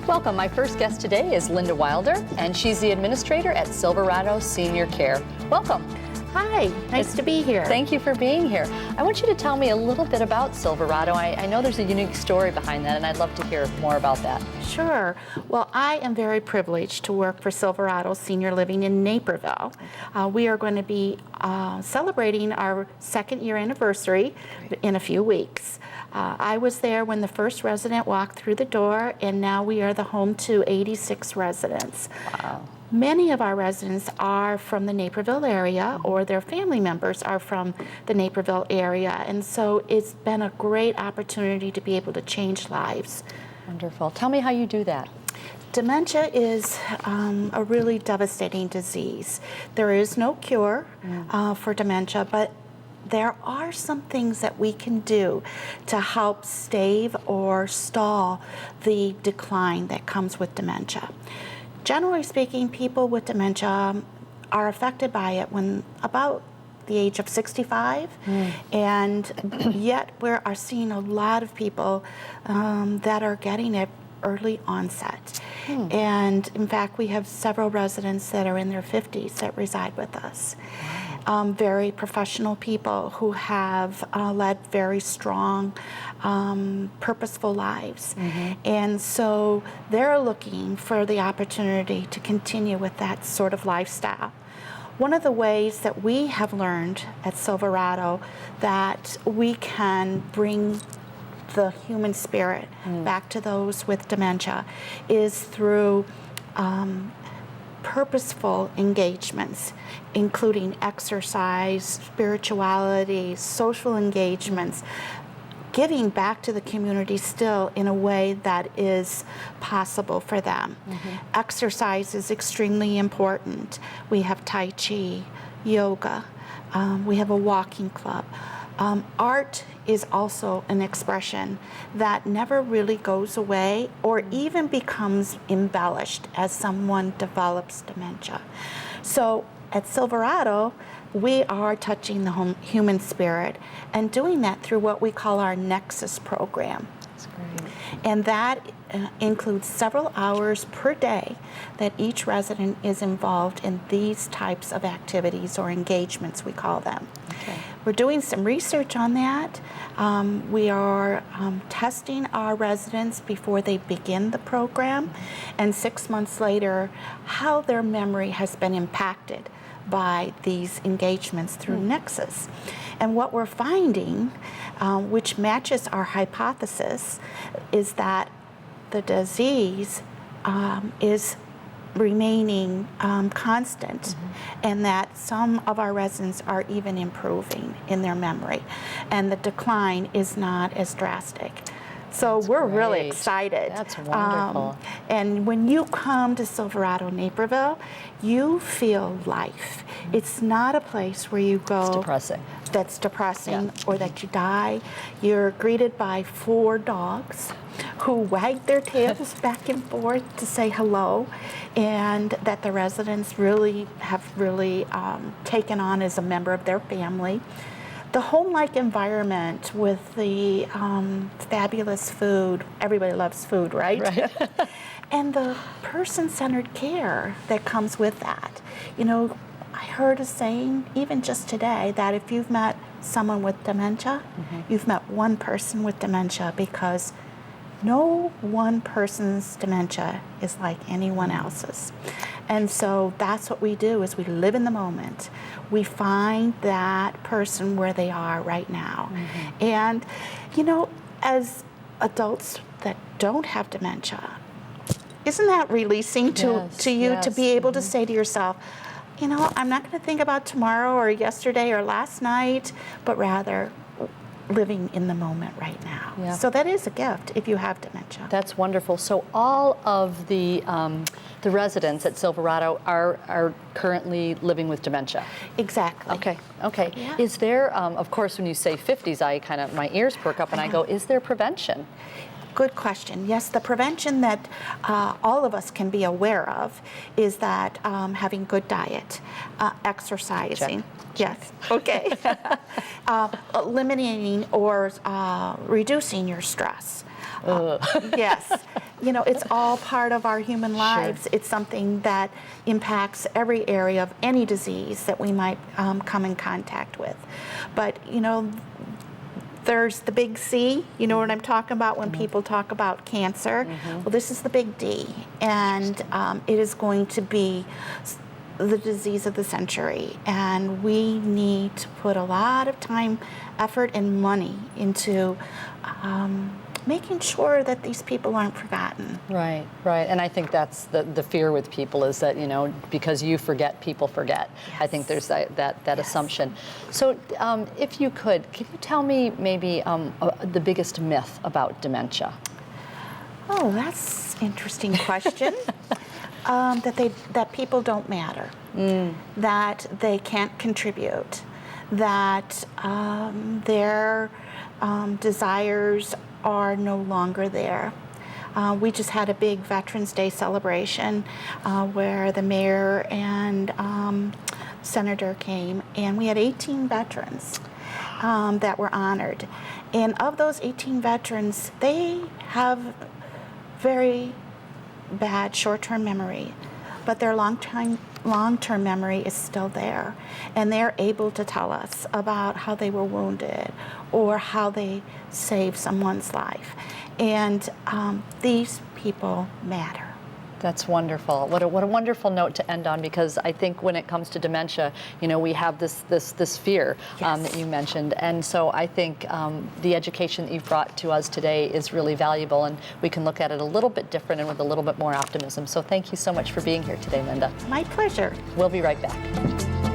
Welcome. My first guest today is Linda Wilder, and she's the administrator at Silverado Senior Care. Welcome. Hi, nice to be here. Thank you for being here. I want you to tell me a little bit about Silverado. I know there's a unique story behind that, and I'd love to hear more about that. Sure. Well, I am very privileged to work for Silverado Senior Living in Naperville. We are going to be celebrating our second year anniversary in a few weeks. I was there when the first resident walked through the door, and now we are the home to 86 residents. Wow. Many of our residents are from the Naperville area, or their family members are from the Naperville area, and so it's been a great opportunity to be able to change lives. Wonderful. Tell me how you do that. Dementia is a really devastating disease. There is no cure for dementia, but there are some things that we can do to help stave or stall the decline that comes with dementia. Generally speaking, people with dementia are affected by it when about the age of 65, and yet we are seeing a lot of people that are getting it early onset. And in fact, we have several residents that are in their 50s that reside with us. Very professional people who have led very strong, purposeful lives. And so they're looking for the opportunity to continue with that sort of lifestyle. One of the ways that we have learned at Silverado that we can bring the human spirit back to those with dementia is through purposeful engagements, including exercise, spirituality, social engagements, giving back to the community still in a way that is possible for them. Exercise is extremely important. We have Tai Chi, yoga, we have a walking club. Art is also an expression that never really goes away or even becomes embellished as someone develops dementia. So at Silverado, we are touching the human spirit and doing that through what we call our Nexus Program. That's great. And that includes several hours per day that each resident is involved in these types of activities or engagements, we call them. Okay. We're doing some research on that. We are testing our residents before they begin the program, and 6 months later, how their memory has been impacted by these engagements through Nexus. And what we're finding, which matches our hypothesis, is that the disease is remaining constant, and that some of our residents are even improving in their memory, and the decline is not as drastic. So we're really excited. That's wonderful. And when you come to Silverado Naperville, you feel life. It's not a place where you go that's depressing or that you die. You're greeted by 4 dogs who wag their tails back and forth to say hello, and that the residents really have taken on as a member of their family. The home-like environment with the fabulous food, everybody loves food, right? And the person-centered care that comes with that. You know, I heard a saying, even just today, that if you've met someone with dementia, you've met one person with dementia, because no one person's dementia is like anyone else's. And so that's what we do, is we live in the moment. We find that person where they are right now. And, you know, as adults that don't have dementia, isn't that releasing to you to be able to say to yourself, you know, I'm not going to think about tomorrow or yesterday or last night, but rather living in the moment right now. So that is a gift if you have dementia. That's wonderful. So all of the residents at Silverado are currently living with dementia. Exactly. Okay. Yeah. Is there, of course, when you say 50s, my ears perk up and I go, is there prevention? Good question. Yes, the prevention that all of us can be aware of is that having good diet, exercising. Check. Yes. Okay. Eliminating or reducing your stress. Yes. You know, it's all part of our human lives. Sure. It's something that impacts every area of any disease that we might come in contact with. But, you know, there's the big C, you know what I'm talking about when people talk about cancer. Well, this is the big D, and it is going to be the disease of the century, and we need to put a lot of time, effort, and money into making sure that these people aren't forgotten. Right, right. And I think that's the fear with people is that, you know, because you forget, people forget. Yes. I think there's that Yes. assumption. So if you could you tell me maybe the biggest myth about dementia? Oh, that's an interesting question. That people don't matter, that they can't contribute, that their desires are no longer there. We just had a big Veterans Day celebration where the mayor and senator came, and we had 18 veterans that were honored. And of those 18 veterans, they have very bad short-term memory, but their long-term memory is still there, and they're able to tell us about how they were wounded or how they saved someone's life. And these people matter. That's wonderful. What a wonderful note to end on, because I think when it comes to dementia, you know, we have this fear Yes. that you mentioned, and so I think the education that you've brought to us today is really valuable, and we can look at it a little bit different and with a little bit more optimism. So thank you so much for being here today, Linda. My pleasure. We'll be right back.